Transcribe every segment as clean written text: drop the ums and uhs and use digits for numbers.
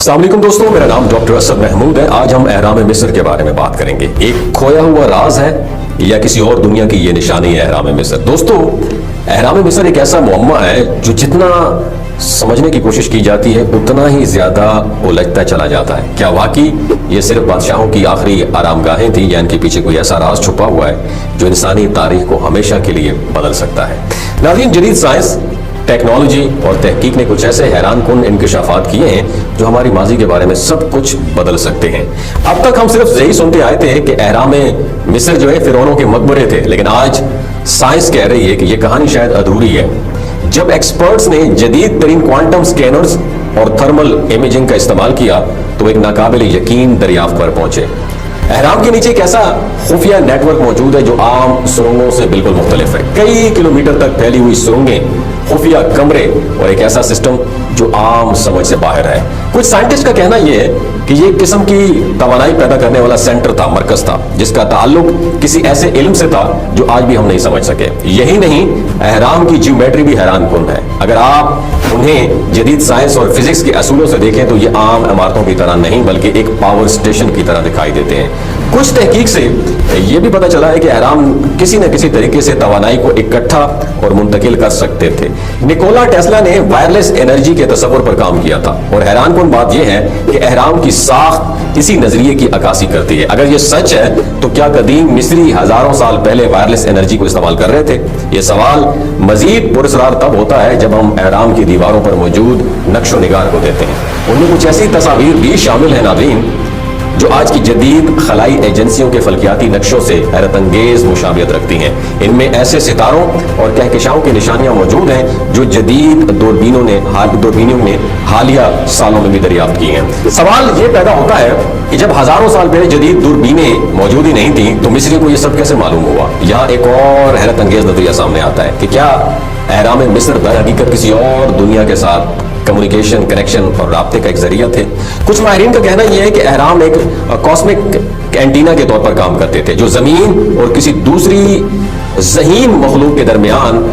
अस्सलाम वालेकुम दोस्तों, मेरा नाम डॉक्टर असद महमूद है। आज हम अहराम मिस्र के बारे में बात करेंगे। एक खोया हुआ राज है या किसी और दुनिया की ये निशानी है अहराम मिस्र। दोस्तों, अहराम मिस्र एक ऐसा मुअम्मा है जो जितना समझने की कोशिश की जाती है उतना ही ज्यादा उलझता चला जाता है। क्या वाकई ये सिर्फ बादशाहों की आखिरी आरामगाहें थी या इनके पीछे कोई ऐसा राज छुपा हुआ है जो इंसानी तारीख को हमेशा के लिए बदल सकता है? नाज़रीन, जदीद साइंस, टेक्नोलॉजी और तहकीक ने कुछ ऐसे हैरान कुन इंकशाफात किए हैं जो हमारी माजी के बारे में सब कुछ बदल सकते हैं। अब तक हम सिर्फ यही सुनते आए थे कि अहराम मिस्र जो है फिरौनों के मकबरे थे, लेकिन आज साइंस कह रही है कि यह कहानी शायद अधूरी है। जब एक्सपर्ट्स ने जदीद तरीन क्वांटम स्कैनर्स और थर्मल इमेजिंग का इस्तेमाल किया तो एक नाकाबिल यकीन दरियाफ्त पर पहुंचे। अहराम के नीचे एक ऐसा खुफिया नेटवर्क मौजूद है जो आम सुरंगों से बिल्कुल मुख्तलिफ है। कई किलोमीटर तक फैली हुई सुरंगें, खुफिया कमरे और एक ऐसा सिस्टम जो आम समझ से बाहर है। कुछ साइंटिस्ट का कहना यह है कि ये एक किस्म की तवानाई पैदा करने वाला सेंटर था, मरकज था, जिसका ताल्लुक किसी ऐसे इल्म से था जो आज भी हम नहीं समझ सके। यही नहीं, अहराम की ज्योमेट्री भी हैरान कुन है। अगर आप उन्हें जदीद साइंस और फिजिक्स के असूलों से देखें तो ये आम इमारतों की तरह नहीं बल्कि एक पावर स्टेशन की तरह दिखाई देते हैं। कुछ तहकीक से ये भी पता चला है कि अहराम किसी न किसी तरीके से तवानाई को इकट्ठा और मुंतकिल कर सकते थे। निकोला टेस्ला ने वायरलेस एनर्जी के तस्वुर पर काम किया था और हैरान कुन बात यह है कि अहराम की साख्त इसी नजरिए की अक्कासी करती है। अगर ये सच है तो क्या कदीम मिस्री हजारों साल पहले वायरलेस एनर्जी को इस्तेमाल कर रहे थे? ये सवाल मजीद पुरस्कार तब होता है जब हम अहराम की दीवारों पर मौजूद नक्शो निगार को देते हैं। उनमें कुछ ऐसी तस्वीर भी शामिल है नाज़रीन जो आज की जदीद खलाई एजेंसियों के फल्कियाती नक्शों से हैरत अंगेज मुशाबियत रखती हैं। इनमें ऐसे सितारों और कहकशाओं की निशानियां मौजूद हैं जो जदीद दूरबीनों ने हालिया सालों में भी दरियाफ्त की हैं। सवाल ये पैदा होता है कि जब हजारों साल पहले जदीद दूरबीनें मौजूद ही नहीं थी तो मिस्री को ये सब कैसे मालूम हुआ? यहाँ एक और हैरत अंगेज नजरिया सामने आता है कि क्या अहराम मिस्र दरहकीकत किसी और दुनिया के साथ कम्युनिकेशन, कनेक्शन और राब्ते का एक जरिया थे? कुछ माहिरीन का कहना यह है कि अहराम एक कॉस्मिक एंटीना के तौर पर काम करते थे जो जमीन और किसी दूसरी ज़हीन मखलूक के दरमियान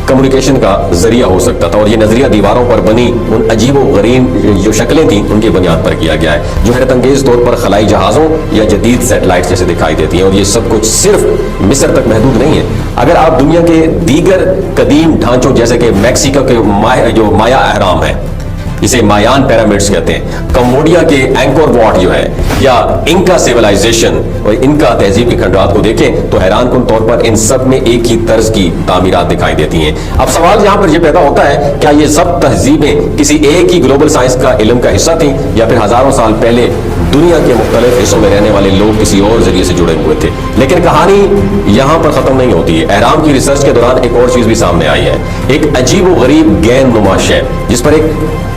कम्युनिकेशन का जरिया हो सकता था। और ये नजरिया दीवारों पर बनी उन अजीबो गरीब जो शक्लें थी उनकी बुनियाद पर किया गया है जो हैरत अंगेज तौर पर खलाई जहाजों या जदीद सैटेलाइट जैसे दिखाई देती हैं। और ये सब कुछ सिर्फ मिस्र तक महदूद नहीं है। अगर आप दुनिया के दीगर कदीम ढांचों जैसे कि मैक्सिको के जो माया अहराम है, इसे मायान पिरामिड्स कहते हैं, कंबोडिया के एंकोर वॉट जो है, या इनका सिविलाइजेशन और इनका तहजीब के खंडरात को देखें तो हैरान कुन तौर पर इन सब में एक ही तर्ज की तामीरात दिखाई देती हैं। अब सवाल यहाँ पर यह पैदा होता है, क्या ये सब तहजीबें किसी एक ही ग्लोबल साइंस का इल्म का हिस्सा थी या फिर हजारों साल पहले दुनिया के मुख्तलिफ हिस्सों में रहने वाले लोग किसी और जरिए से जुड़े हुए थे? लेकिन कहानी यहाँ पर खत्म नहीं होती है। अहराम की रिसर्च के दौरान एक और चीज भी सामने आई है, एक अजीब व गरीब गेंद नुमा शय जिस पर एक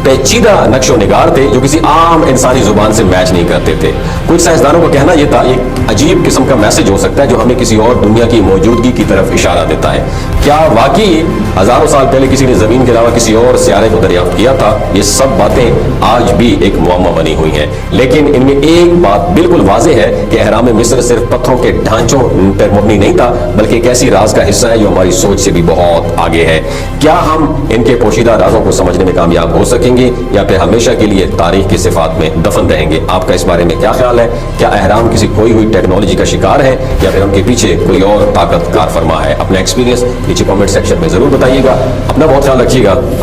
पेचीदा नक्शो निगार थे जो किसी आम इंसानी जुबान से मैच नहीं करते थे। कुछ साइंसदानों का कहना यह था एक अजीब किस्म का मैसेज हो सकता है जो हमें किसी और दुनिया की मौजूदगी की तरफ इशारा देता है। क्या वाकई हजारों साल पहले किसी ने जमीन के अलावा किसी और सियारे को दरियाफ्त किया था? ये सब बातें आज भी एक मुअम्मा बनी हुई हैं, लेकिन इनमें एक बात बिल्कुल वाज़ेह है कि अहराम मिस्र सिर्फ पत्थरों के ढांचों पर मबनी नहीं था बल्कि एक ऐसी राज का हिस्सा है जो हमारी सोच से भी बहुत आगे है। क्या हम इनके पोशीदा राजों को समझने में कामयाब हो सकेंगे या फिर हमेशा के लिए तारीख की सिफात में दफन रहेंगे? आपका इस बारे में क्या ख्याल है? क्या अहराम किसी खोई हुई टेक्नोलॉजी का शिकार है या फिर उनके पीछे कोई और ताकत कार फरमा है? अपना एक्सपीरियंस नीचे कमेंट सेक्शन में जरूर बताइएगा। अपना बहुत ख्याल रखिएगा।